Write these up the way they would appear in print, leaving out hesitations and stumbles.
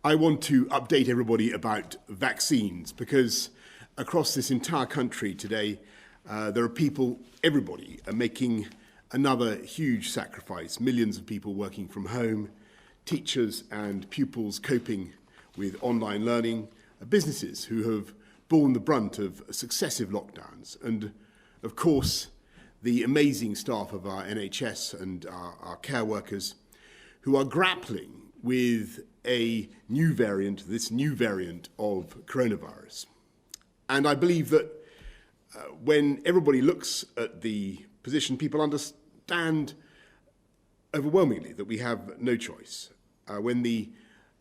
I want to update everybody about vaccines because across this entire country today, there are people, everybody, are making another huge sacrifice. Millions of people working from home, teachers and pupils coping with online learning, businesses who have borne the brunt of successive lockdowns, and of course, the amazing staff of our NHS and our care workers who are grappling with this new variant of coronavirus. And I believe that when everybody looks at the position, people understand overwhelmingly that we have no choice. When the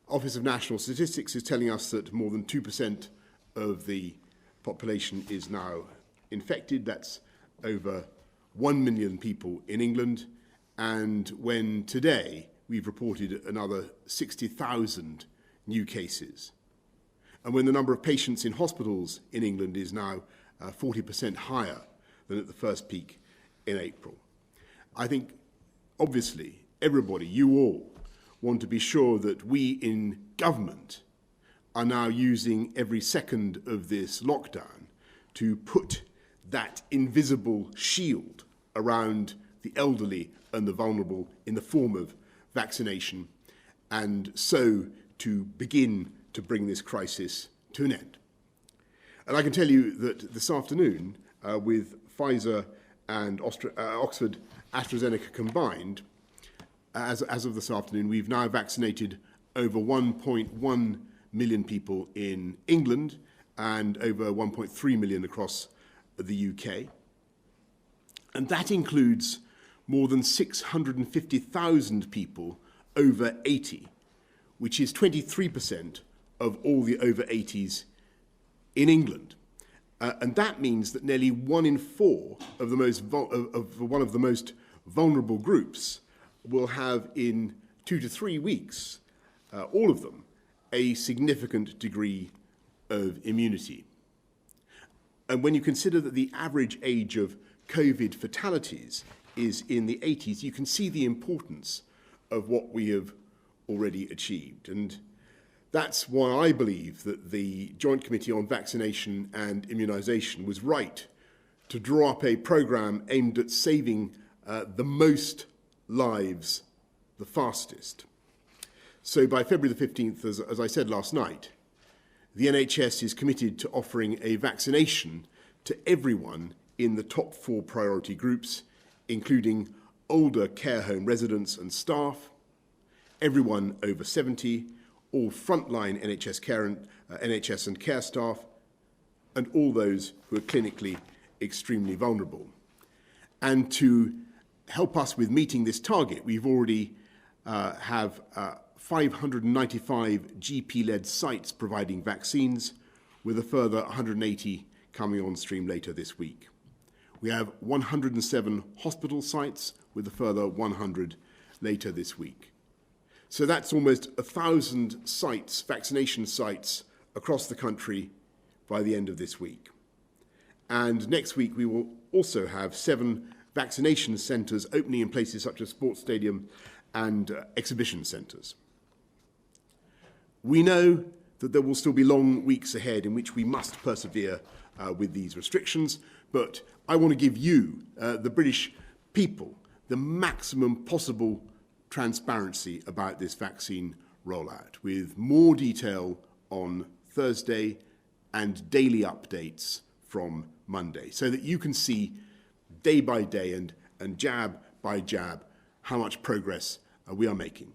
Office of National Statistics is telling us that more than 2% of the population is now infected, that's over 1 million people in England, and when today we've reported another 60,000 new cases. And when the number of patients in hospitals in England is now 40% higher than at the first peak in April. I think, obviously, everybody, you all, want to be sure that we in government are now using every second of this lockdown to put that invisible shield around the elderly and the vulnerable in the form of vaccination, and so to begin to bring this crisis to an end. And I can tell you that this afternoon, with Pfizer and Oxford AstraZeneca combined, as of this afternoon, we've now vaccinated over 1.1 million people in England and over 1.3 million across the UK. And that includes more than 650,000 people over 80, which is 23% of all the over 80s in England. And that means that nearly 1 in 4 of one of the most vulnerable groups will have in 2 to 3 weeks, all of them, a significant degree of immunity. And when you consider that the average age of COVID fatalities is in the 80s, you can see the importance of what we have already achieved. And that's why I believe that the Joint Committee on Vaccination and Immunisation was right to draw up a programme aimed at saving the most lives the fastest. So by February the 15th, as I said last night, the NHS is committed to offering a vaccination to everyone in the top 4 priority groups, including older care home residents and staff, everyone over 70, all frontline NHS and care staff, and all those who are clinically extremely vulnerable. And to help us with meeting this target, we've already have 595 GP-led sites providing vaccines, with a further 180 coming on stream later this week. We have 107 hospital sites, with a further 100 later this week. So that's almost 1,000 sites, vaccination sites, across the country by the end of this week. And next week we will also have 7 vaccination centres opening in places such as sports stadium and exhibition centres. We know that there will still be long weeks ahead in which we must persevere with these restrictions, but I want to give you, the British people, the maximum possible transparency about this vaccine rollout, with more detail on Thursday and daily updates from Monday, so that you can see day by day and jab by jab how much progress we are making.